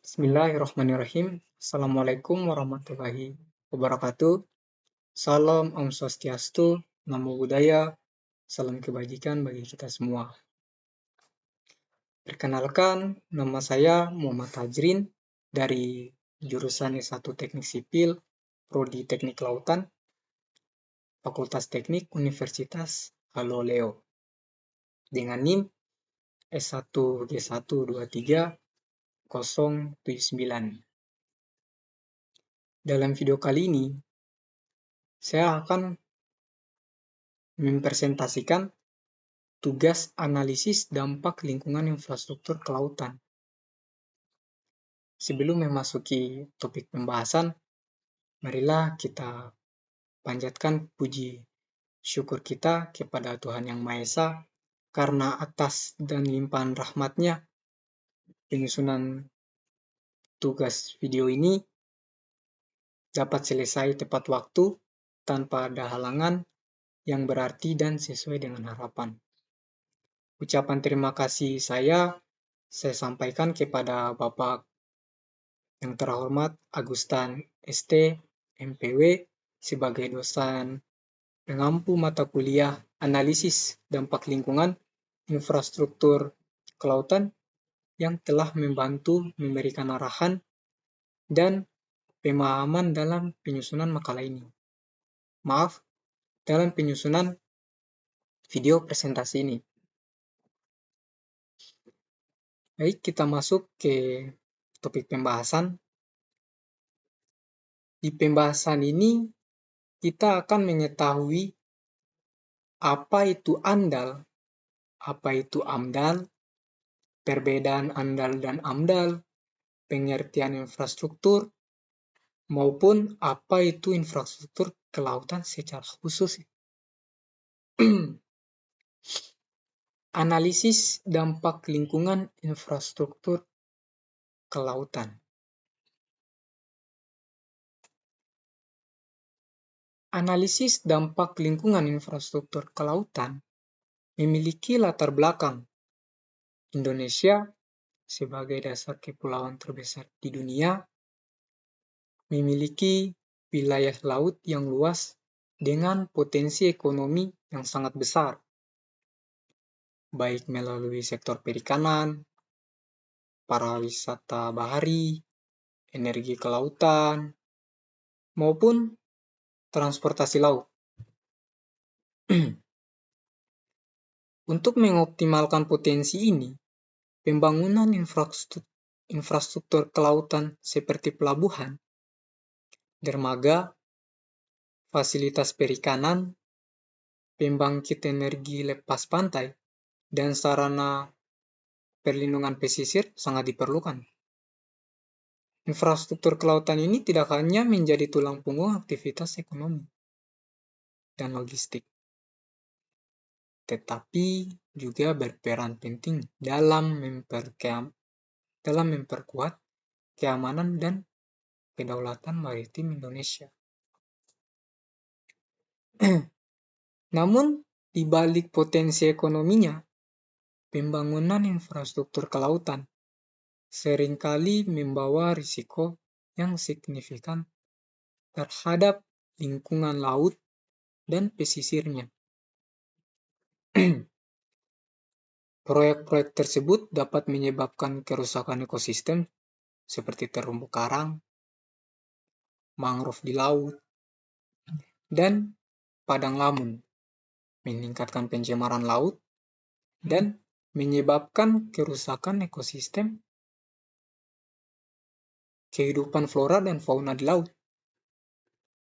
Bismillahirrahmanirrahim. Assalamualaikum warahmatullahi wabarakatuh. Salam Om Swastiastu, Namo Buddhaya, salam kebajikan bagi kita semua. Perkenalkan, nama saya Muhammad Tajrin dari jurusan S1 Teknik Sipil, Prodi Teknik Kelautan, Fakultas Teknik Universitas Haloleo, dengan NIM S1G123 079. Dalam video kali ini, saya akan mempresentasikan tugas analisis dampak lingkungan infrastruktur kelautan. Sebelum memasuki topik pembahasan, marilah kita panjatkan puji syukur kita kepada Tuhan Yang Maha Esa, karena atas dan limpahan rahmat-Nya, penyusunan tugas video ini dapat selesai tepat waktu tanpa ada halangan yang berarti dan sesuai dengan harapan. Ucapan terima kasih saya sampaikan kepada Bapak yang terhormat Agustan ST, MPW, sebagai dosen pengampu mata kuliah Analisis Dampak Lingkungan Infrastruktur Kelautan yang telah membantu memberikan arahan dan pemahaman dalam penyusunan makalah ini. Dalam penyusunan video presentasi ini. Baik, kita masuk ke topik pembahasan. Di pembahasan ini, kita akan mengetahui apa itu AMDAL, apa itu AMDAL, perbedaan AMDAL dan AMDAL, pengertian infrastruktur, maupun apa itu infrastruktur kelautan secara khusus. Analisis dampak lingkungan infrastruktur kelautan. Analisis dampak lingkungan infrastruktur kelautan memiliki latar belakang Indonesia sebagai dasar kepulauan terbesar di dunia, memiliki wilayah laut yang luas dengan potensi ekonomi yang sangat besar, baik melalui sektor perikanan, pariwisata bahari, energi kelautan, maupun transportasi laut. Untuk mengoptimalkan potensi ini, pembangunan infrastruktur kelautan seperti pelabuhan, dermaga, fasilitas perikanan, pembangkit energi lepas pantai, dan sarana perlindungan pesisir sangat diperlukan. Infrastruktur kelautan ini tidak hanya menjadi tulang punggung aktivitas ekonomi dan logistik, tetapi juga berperan penting dalam memperkuat keamanan dan kedaulatan maritim Indonesia. Namun, di balik potensi ekonominya, pembangunan infrastruktur kelautan seringkali membawa risiko yang signifikan terhadap lingkungan laut dan pesisirnya. Proyek-proyek tersebut dapat menyebabkan kerusakan ekosistem seperti terumbu karang, mangrove di laut, dan padang lamun, meningkatkan pencemaran laut, dan menyebabkan kerusakan ekosistem kehidupan flora dan fauna di laut.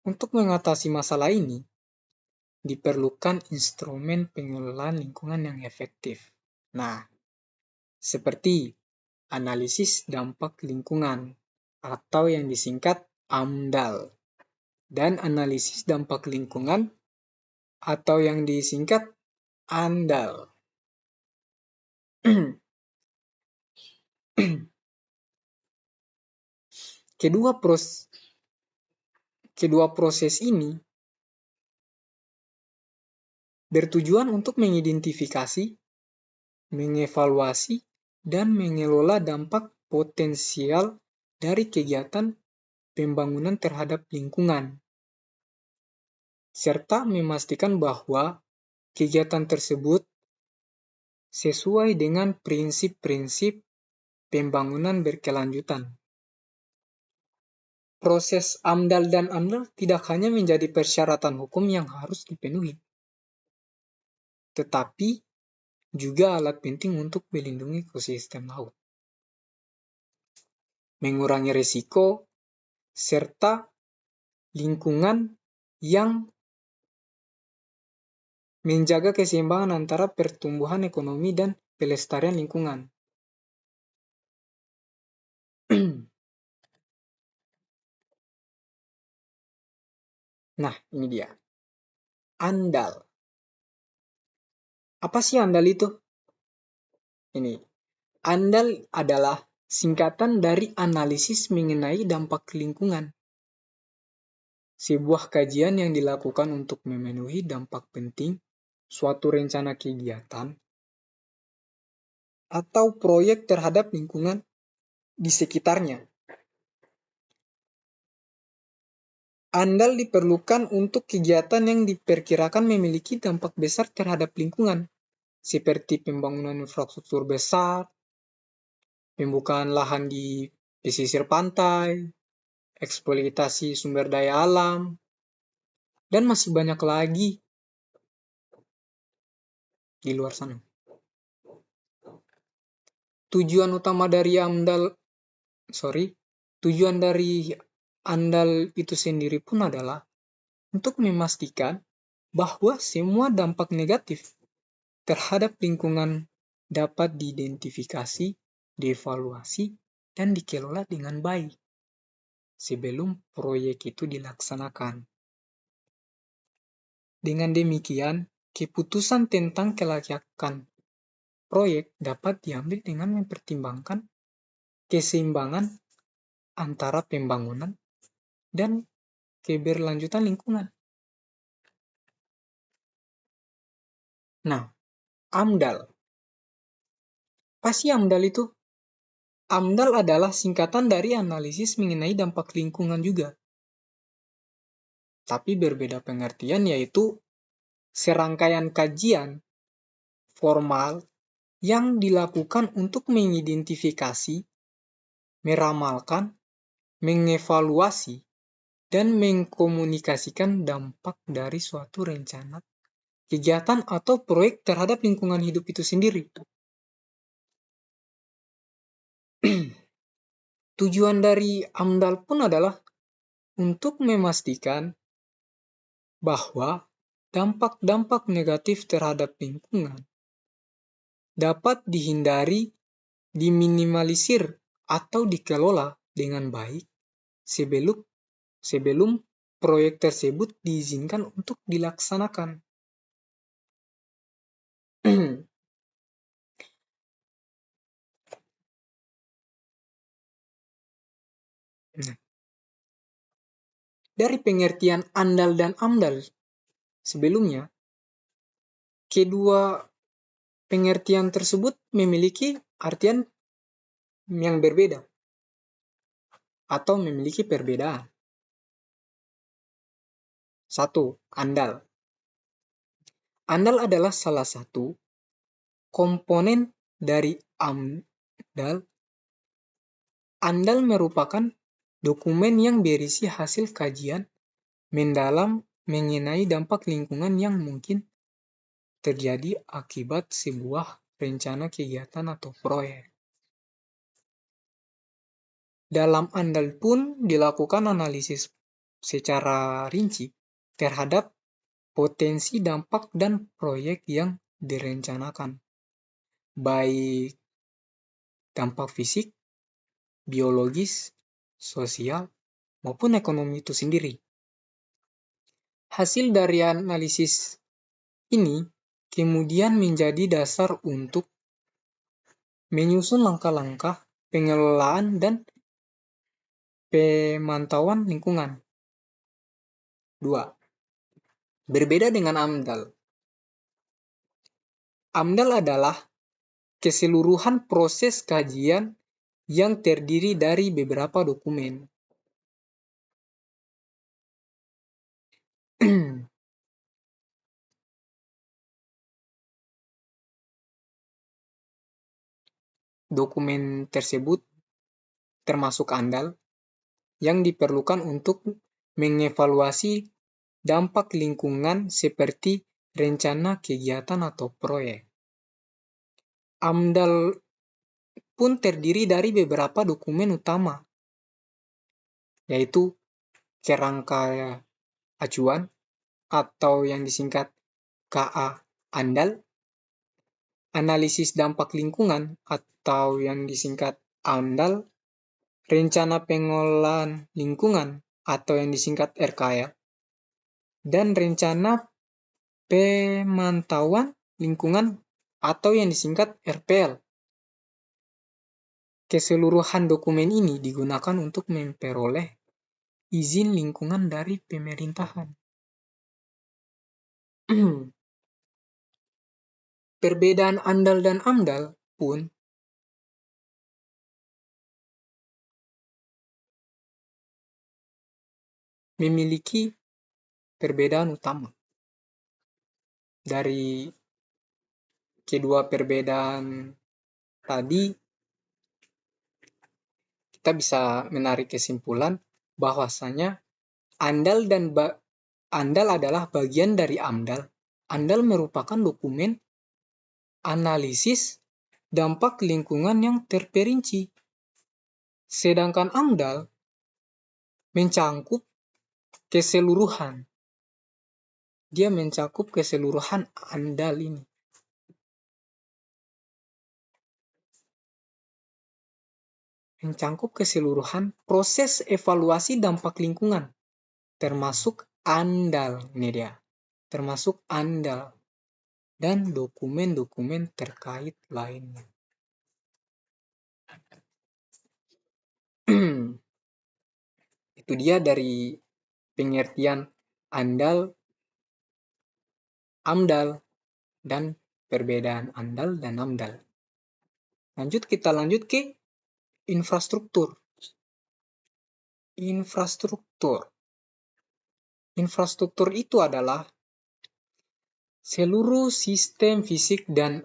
Untuk mengatasi masalah ini, diperlukan instrumen pengelolaan lingkungan yang efektif. Nah, seperti analisis dampak lingkungan atau yang disingkat AMDAL, dan analisis dampak lingkungan atau yang disingkat ANDAL. Kedua proses ini bertujuan untuk mengidentifikasi, mengevaluasi, dan mengelola dampak potensial dari kegiatan pembangunan terhadap lingkungan, serta memastikan bahwa kegiatan tersebut sesuai dengan prinsip-prinsip pembangunan berkelanjutan. Proses AMDAL dan AMDAL tidak hanya menjadi persyaratan hukum yang harus dipenuhi, tetapi juga alat penting untuk melindungi ekosistem laut, mengurangi risiko, serta lingkungan yang menjaga keseimbangan antara pertumbuhan ekonomi dan pelestarian lingkungan. Nah, ini dia. AMDAL. Apa sih AMDAL itu? Ini. AMDAL adalah singkatan dari analisis mengenai dampak lingkungan. Sebuah kajian yang dilakukan untuk memenuhi dampak penting suatu rencana kegiatan atau proyek terhadap lingkungan di sekitarnya. AMDAL diperlukan untuk kegiatan yang diperkirakan memiliki dampak besar terhadap lingkungan, seperti pembangunan infrastruktur besar, pembukaan lahan di pesisir pantai, eksploitasi sumber daya alam, dan masih banyak lagi di luar sana. Tujuan dari AMDAL itu sendiri pun adalah untuk memastikan bahwa semua dampak negatif terhadap lingkungan dapat diidentifikasi, dievaluasi, dan dikelola dengan baik sebelum proyek itu dilaksanakan. Dengan demikian, keputusan tentang kelayakan proyek dapat diambil dengan mempertimbangkan keseimbangan antara pembangunan dan keberlanjutan lingkungan. Nah, AMDAL. Apa sih AMDAL itu? AMDAL adalah singkatan dari analisis mengenai dampak lingkungan juga. Tapi berbeda pengertian, yaitu serangkaian kajian formal yang dilakukan untuk mengidentifikasi, meramalkan, mengevaluasi, dan mengkomunikasikan dampak dari suatu rencana, kegiatan, atau proyek terhadap lingkungan hidup itu sendiri. Tujuan dari AMDAL pun adalah untuk memastikan bahwa dampak-dampak negatif terhadap lingkungan dapat dihindari, diminimalisir, atau dikelola dengan baik sebelum proyek tersebut diizinkan untuk dilaksanakan. Nah, dari pengertian AMDAL dan AMDAL sebelumnya, kedua pengertian tersebut memiliki artian yang berbeda atau memiliki perbedaan. 1. AMDAL. AMDAL adalah salah satu komponen dari AMDAL. AMDAL merupakan dokumen yang berisi hasil kajian mendalam mengenai dampak lingkungan yang mungkin terjadi akibat sebuah rencana kegiatan atau proyek. Dalam AMDAL pun dilakukan analisis secara rinci terhadap potensi dampak dan proyek yang direncanakan, baik dampak fisik, biologis, sosial, maupun ekonomi itu sendiri. Hasil dari analisis ini kemudian menjadi dasar untuk menyusun langkah-langkah pengelolaan dan pemantauan lingkungan. 2. Berbeda dengan AMDAL. AMDAL adalah keseluruhan proses kajian yang terdiri dari beberapa dokumen. Dokumen tersebut termasuk ANDAL yang diperlukan untuk mengevaluasi dampak lingkungan seperti rencana kegiatan atau proyek. AMDAL pun terdiri dari beberapa dokumen utama, yaitu kerangka acuan atau yang disingkat KA ANDAL, analisis dampak lingkungan atau yang disingkat AMDAL, rencana pengelolaan lingkungan atau yang disingkat RKL, dan rencana pemantauan lingkungan atau yang disingkat RPL. Keseluruhan dokumen ini digunakan untuk memperoleh izin lingkungan dari pemerintahan. Perbedaan ANDAL dan AMDAL pun memiliki perbedaan utama. Dari kedua perbedaan tadi, kita bisa menarik kesimpulan bahwasanya ANDAL adalah bagian dari AMDAL. ANDAL merupakan dokumen analisis dampak lingkungan yang terperinci. Sedangkan AMDAL mencangkup keseluruhan. Dia mencakup keseluruhan ANDAL ini. Mencangkup keseluruhan proses evaluasi dampak lingkungan, termasuk ANDAL. Ini dia, termasuk ANDAL dan dokumen-dokumen terkait lainnya. Itu dia dari pengertian ANDAL, AMDAL, dan perbedaan ANDAL dan AMDAL. Kita lanjut ke infrastruktur. Infrastruktur itu adalah seluruh sistem fisik dan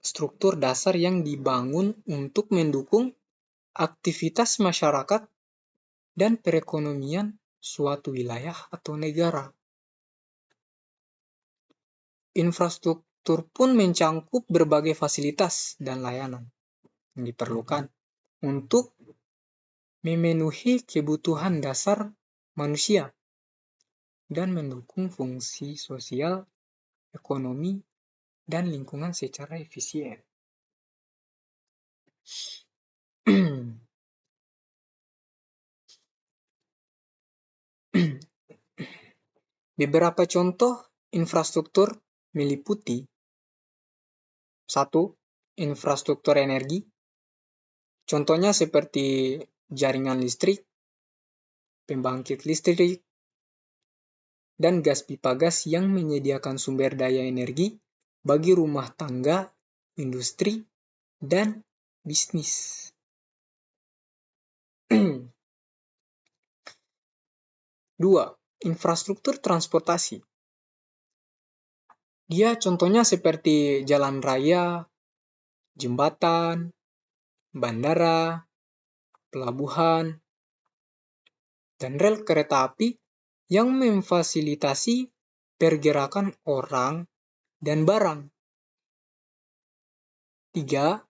struktur dasar yang dibangun untuk mendukung aktivitas masyarakat dan perekonomian suatu wilayah atau negara. Infrastruktur pun mencangkup berbagai fasilitas dan layanan yang diperlukan untuk memenuhi kebutuhan dasar manusia dan mendukung fungsi sosial, ekonomi, dan lingkungan secara efisien. Beberapa contoh infrastruktur meliputi 1. Infrastruktur energi. Contohnya seperti jaringan listrik, pembangkit listrik, dan gas pipa gas yang menyediakan sumber daya energi bagi rumah tangga, industri, dan bisnis. 2. Infrastruktur transportasi. Dia contohnya seperti jalan raya, jembatan, bandara, pelabuhan, dan rel kereta api yang memfasilitasi pergerakan orang dan barang. 3.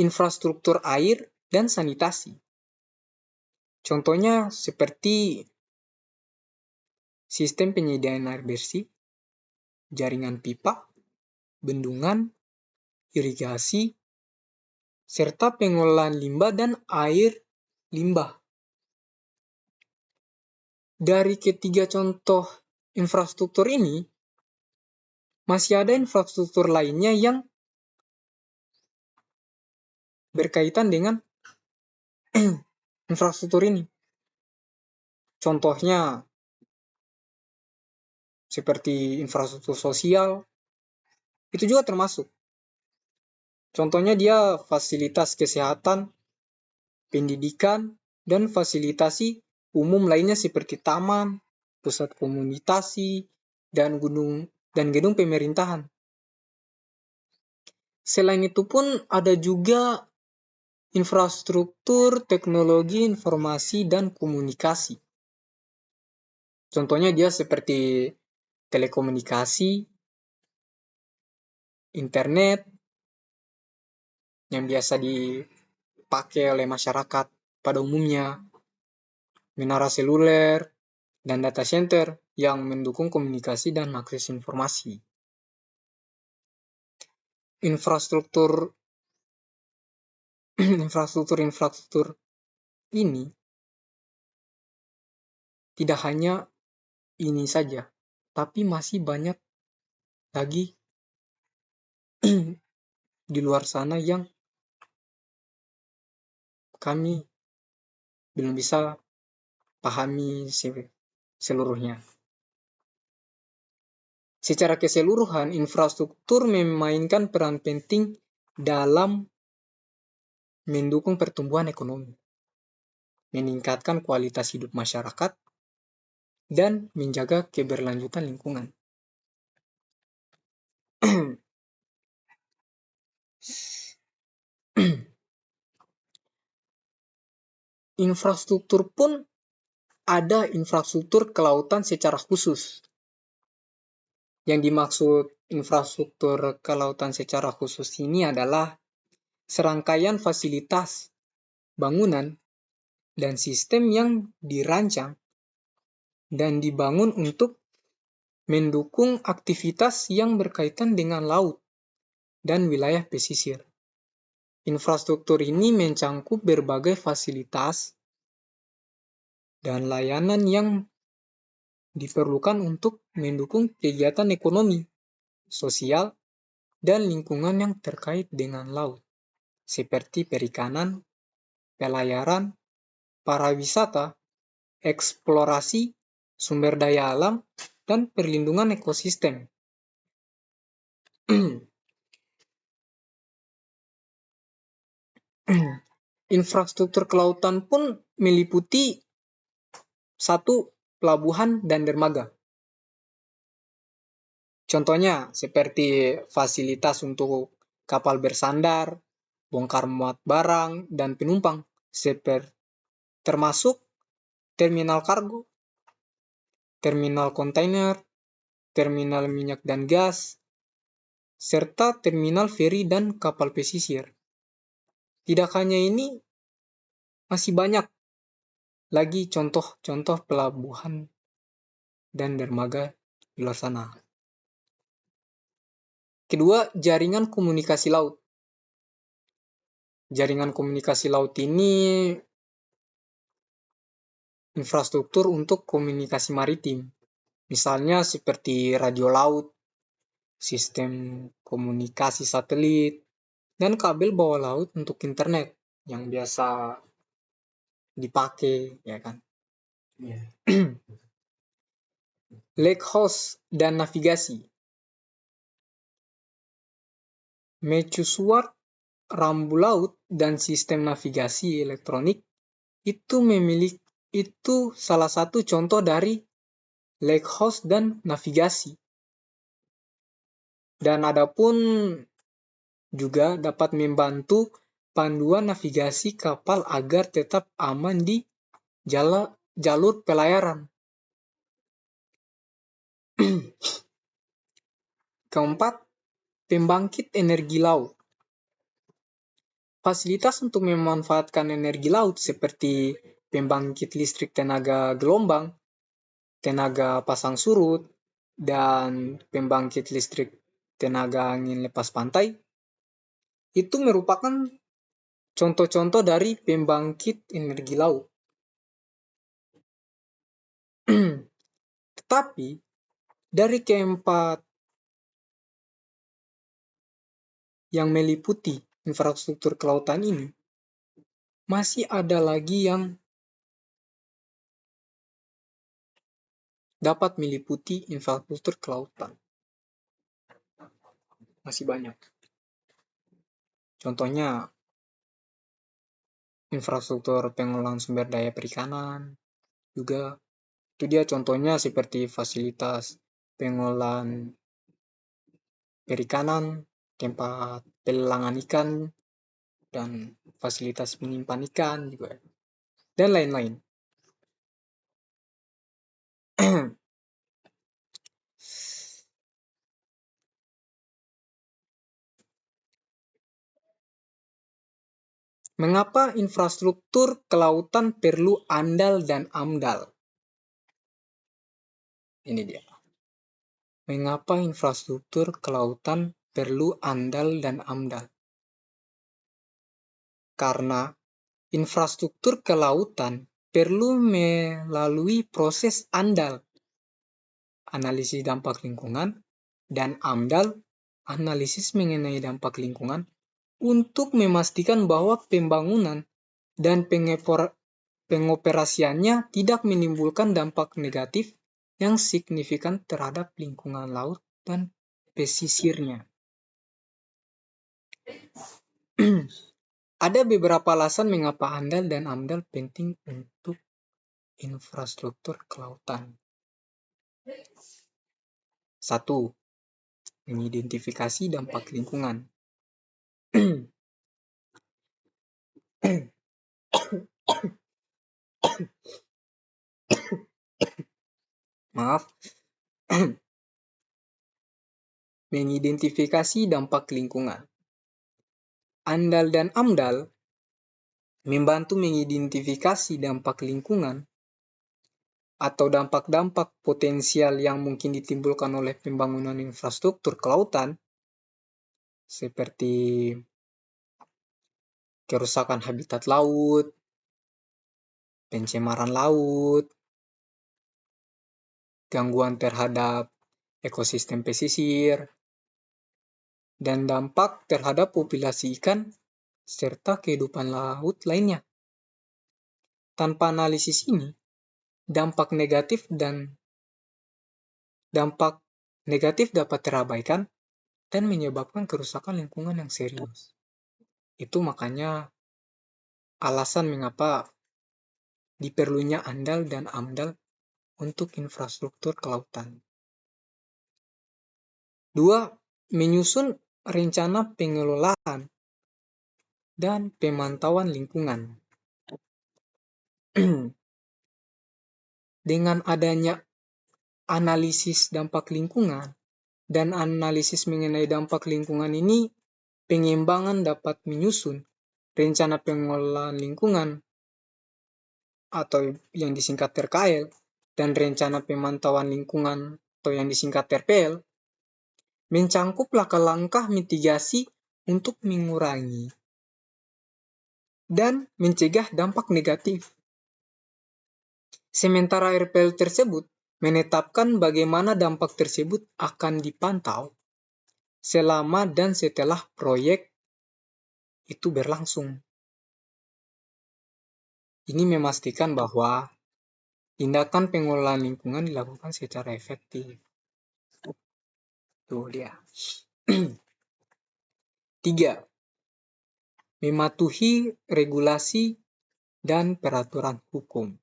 Infrastruktur air dan sanitasi. Contohnya seperti sistem penyediaan air bersih, jaringan pipa, bendungan, irigasi, serta pengelolaan limbah dan air limbah. Dari ketiga contoh infrastruktur ini, masih ada infrastruktur lainnya yang berkaitan dengan infrastruktur ini. Contohnya seperti infrastruktur sosial, itu juga termasuk. Contohnya dia fasilitas kesehatan, pendidikan, dan fasilitasi umum lainnya seperti taman, pusat komunikasi, dan gedung pemerintahan. Selain itu pun ada juga infrastruktur teknologi informasi dan komunikasi. Contohnya dia seperti telekomunikasi, internet, yang biasa dipakai oleh masyarakat pada umumnya, menara seluler, dan data center yang mendukung komunikasi dan akses informasi. Infrastruktur ini tidak hanya ini saja, tapi masih banyak lagi di luar sana yang kami belum bisa pahami seluruhnya. Secara keseluruhan, infrastruktur memainkan peran penting dalam mendukung pertumbuhan ekonomi, meningkatkan kualitas hidup masyarakat, dan menjaga keberlanjutan lingkungan. Infrastruktur pun ada infrastruktur kelautan secara khusus. Yang dimaksud infrastruktur kelautan secara khusus ini adalah serangkaian fasilitas, bangunan, dan sistem yang dirancang dan dibangun untuk mendukung aktivitas yang berkaitan dengan laut dan wilayah pesisir. Infrastruktur ini mencangkup berbagai fasilitas dan layanan yang diperlukan untuk mendukung kegiatan ekonomi, sosial, dan lingkungan yang terkait dengan laut, seperti perikanan, pelayaran, pariwisata, eksplorasi, sumber daya alam, dan perlindungan ekosistem. Infrastruktur kelautan pun meliputi satu, pelabuhan dan dermaga. Contohnya seperti fasilitas untuk kapal bersandar, bongkar muat barang, dan penumpang, termasuk terminal kargo, terminal kontainer, terminal minyak dan gas, serta terminal feri dan kapal pesisir. Tidak hanya ini, masih banyak lagi contoh-contoh pelabuhan dan dermaga di luar sana. Kedua, jaringan komunikasi laut. Jaringan komunikasi laut ini infrastruktur untuk komunikasi maritim. Misalnya seperti radio laut, sistem komunikasi satelit, dan kabel bawah laut untuk internet yang biasa dipakai, ya kan? Yeah. Lake house dan navigasi. Mercusuar, rambu laut, dan sistem navigasi elektronik itu salah satu contoh dari lake house dan navigasi. Dan adapun juga dapat membantu panduan navigasi kapal agar tetap aman di jalur pelayaran. Keempat, pembangkit energi laut. Fasilitas untuk memanfaatkan energi laut seperti pembangkit listrik tenaga gelombang, tenaga pasang surut, dan pembangkit listrik tenaga angin lepas pantai itu merupakan contoh-contoh dari pembangkit energi laut. Tetapi dari keempat yang meliputi infrastruktur kelautan ini, masih ada lagi yang dapat meliputi infrastruktur kelautan. Masih banyak. Contohnya, infrastruktur pengolahan sumber daya perikanan, juga itu dia contohnya seperti fasilitas pengolahan perikanan, tempat pelelangan ikan, dan fasilitas menyimpan ikan juga, dan lain-lain. Mengapa infrastruktur kelautan perlu andal dan AMDAL? Ini dia. Mengapa infrastruktur kelautan perlu andal dan AMDAL? Karena infrastruktur kelautan perlu melalui proses andal, analisis dampak lingkungan, dan AMDAL, analisis mengenai dampak lingkungan, untuk memastikan bahwa pembangunan dan pengoperasiannya tidak menimbulkan dampak negatif yang signifikan terhadap lingkungan laut dan pesisirnya. Ada beberapa alasan mengapa AMDAL dan AMDAL penting untuk infrastruktur kelautan. 1. Mengidentifikasi dampak lingkungan. Maaf. Mengidentifikasi dampak lingkungan. AMDAL dan AMDAL membantu mengidentifikasi dampak lingkungan atau dampak-dampak potensial yang mungkin ditimbulkan oleh pembangunan infrastruktur kelautan, seperti kerusakan habitat laut, pencemaran laut, gangguan terhadap ekosistem pesisir, dan dampak terhadap populasi ikan serta kehidupan laut lainnya. Tanpa analisis ini, dampak negatif dapat terabaikan dan menyebabkan kerusakan lingkungan yang serius. Itu makanya alasan mengapa diperlunya AMDAL dan AMDAL untuk infrastruktur kelautan. 2. Menyusun rencana pengelolaan dan pemantauan lingkungan. Dengan adanya analisis dampak lingkungan dan analisis mengenai dampak lingkungan ini, pengembangan dapat menyusun rencana pengelolaan lingkungan atau yang disingkat RKL dan rencana pemantauan lingkungan atau yang disingkat RPL mencangkup langkah-langkah mitigasi untuk mengurangi dan mencegah dampak negatif. Sementara RPL tersebut menetapkan bagaimana dampak tersebut akan dipantau selama dan setelah proyek itu berlangsung. Ini memastikan bahwa tindakan pengelolaan lingkungan dilakukan secara efektif. Tuh dia. 3. Mematuhi regulasi dan peraturan hukum.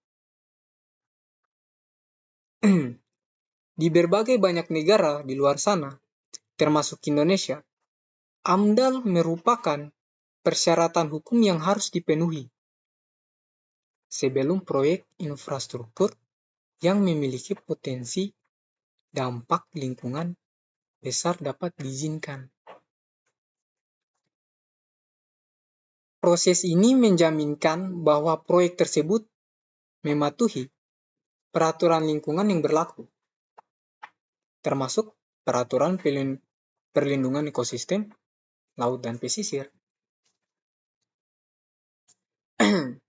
Di berbagai banyak negara di luar sana, termasuk Indonesia, AMDAL merupakan persyaratan hukum yang harus dipenuhi sebelum proyek infrastruktur yang memiliki potensi dampak lingkungan besar dapat diizinkan. Proses ini menjaminkan bahwa proyek tersebut mematuhi peraturan lingkungan yang berlaku, termasuk peraturan perlindungan ekosistem, laut, dan pesisir. 5.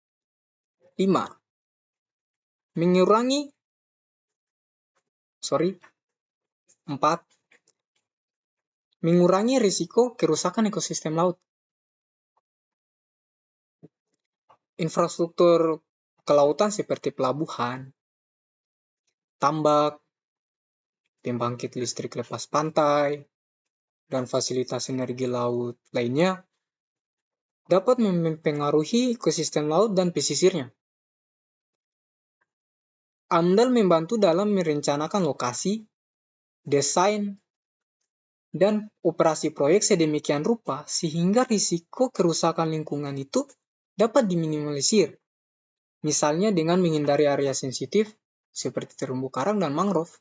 Mengurangi risiko kerusakan ekosistem laut. Infrastruktur kelautan seperti pelabuhan, tambak, pembangkit listrik lepas pantai, dan fasilitas energi laut lainnya dapat mempengaruhi ekosistem laut dan pesisirnya. AMDAL membantu dalam merencanakan lokasi, desain, dan operasi proyek sedemikian rupa sehingga risiko kerusakan lingkungan itu dapat diminimalisir. Misalnya dengan menghindari area sensitif seperti terumbu karang dan mangrove.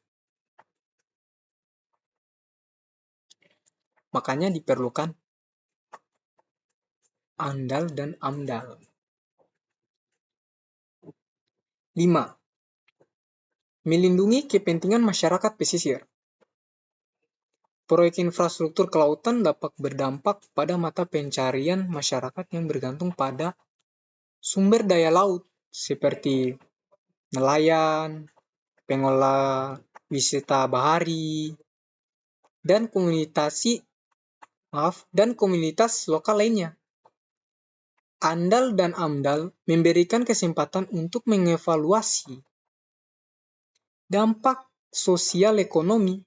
Makanya diperlukan ANDAL dan AMDAL. 5. Melindungi kepentingan masyarakat pesisir. Proyek infrastruktur kelautan dapat berdampak pada mata pencarian masyarakat yang bergantung pada sumber daya laut seperti nelayan, pengolah wisata bahari, dan komunitas lokal lainnya. ANDAL dan AMDAL memberikan kesempatan untuk mengevaluasi dampak sosial ekonomi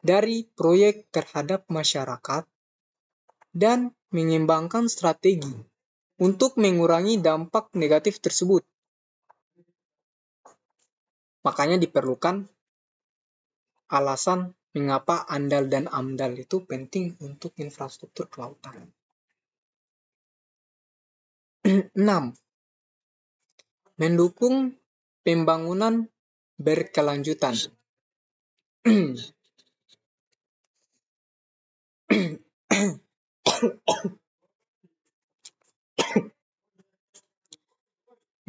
dari proyek terhadap masyarakat dan mengembangkan strategi untuk mengurangi dampak negatif tersebut. Makanya diperlukan alasan mengapa ANDAL dan AMDAL itu penting untuk infrastruktur kelautan. 6. Mendukung pembangunan berkelanjutan.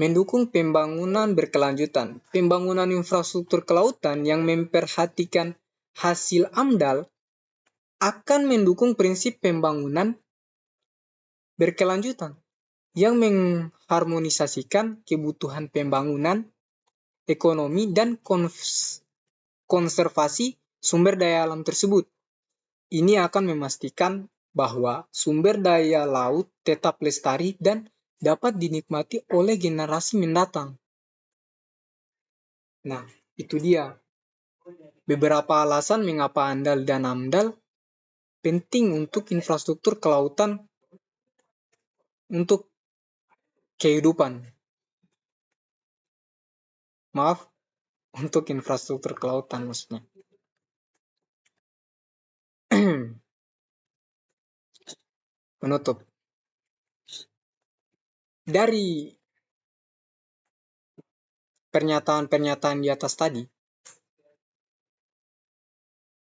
Mendukung pembangunan berkelanjutan. Pembangunan infrastruktur kelautan yang memperhatikan hasil AMDAL akan mendukung prinsip pembangunan berkelanjutan yang mengharmonisasikan kebutuhan pembangunan, ekonomi, dan konservasi sumber daya alam tersebut. Ini akan memastikan bahwa sumber daya laut tetap lestari dan dapat dinikmati oleh generasi mendatang. Nah, itu dia beberapa alasan mengapa ANDAL dan AMDAL penting untuk infrastruktur kelautan untuk kehidupan. Maaf, untuk infrastruktur kelautan maksudnya. Menutup. Dari pernyataan-pernyataan di atas tadi,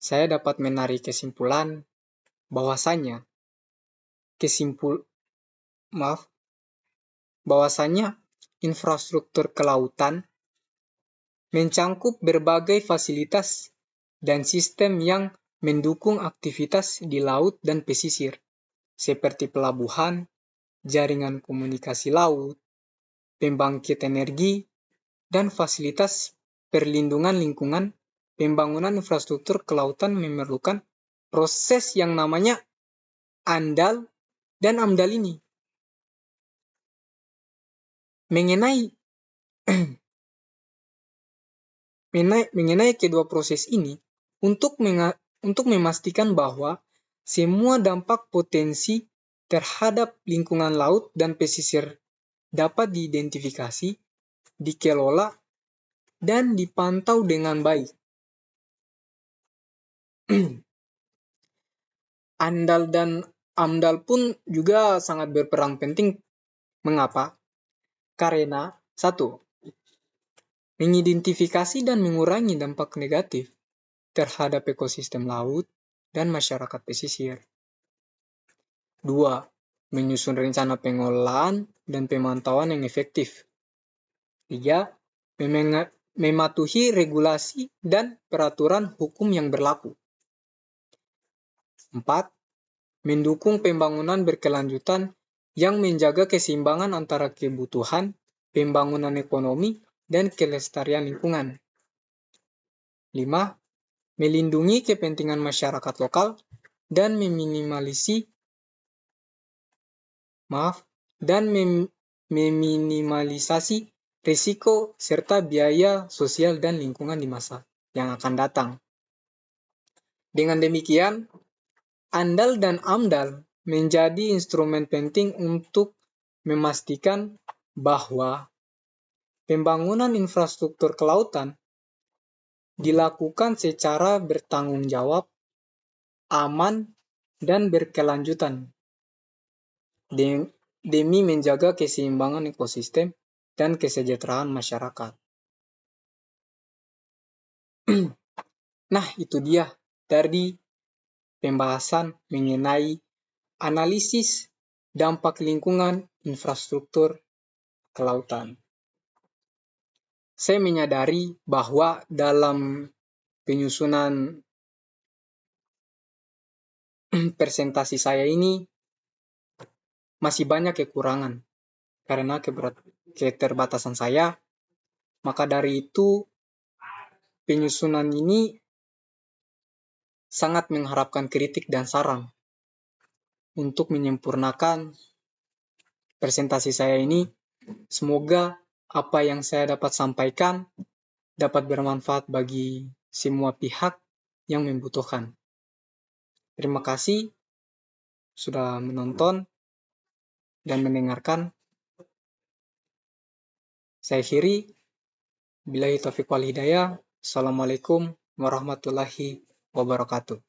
saya dapat menarik kesimpulan bahwasanya infrastruktur kelautan mencangkup berbagai fasilitas dan sistem yang mendukung aktivitas di laut dan pesisir, seperti pelabuhan, jaringan komunikasi laut, pembangkit energi, dan fasilitas perlindungan lingkungan. Pembangunan infrastruktur kelautan memerlukan proses yang namanya ANDAL dan AMDAL ini. Mengenai kedua proses ini, untuk memastikan bahwa semua dampak potensi terhadap lingkungan laut dan pesisir dapat diidentifikasi, dikelola, dan dipantau dengan baik. ANDAL dan AMDAL pun juga sangat berperan penting. Mengapa? Karena 1. Mengidentifikasi dan mengurangi dampak negatif terhadap ekosistem laut dan masyarakat pesisir. 2. Menyusun rencana pengelolaan dan pemantauan yang efektif. 3. Mematuhi regulasi dan peraturan hukum yang berlaku. 4. Mendukung pembangunan berkelanjutan yang menjaga keseimbangan antara kebutuhan, pembangunan ekonomi, dan kelestarian lingkungan. 5. Melindungi kepentingan masyarakat lokal dan meminimalisasi risiko serta biaya sosial dan lingkungan di masa yang akan datang. Dengan demikian, ANDAL dan AMDAL menjadi instrumen penting untuk memastikan bahwa pembangunan infrastruktur kelautan dilakukan secara bertanggung jawab, aman, dan berkelanjutan demi menjaga keseimbangan ekosistem dan kesejahteraan masyarakat. Nah, itu dia dari pembahasan mengenai analisis dampak lingkungan infrastruktur kelautan. Saya menyadari bahwa dalam penyusunan presentasi saya ini masih banyak kekurangan karena keterbatasan saya. Maka dari itu, penyusunan ini sangat mengharapkan kritik dan saran untuk menyempurnakan presentasi saya ini. Semoga apa yang saya dapat sampaikan dapat bermanfaat bagi semua pihak yang membutuhkan. Terima kasih sudah menonton dan mendengarkan. Saya akhiri. Billahi taufiq wal hidayah. Assalamualaikum warahmatullahi wabarakatuh.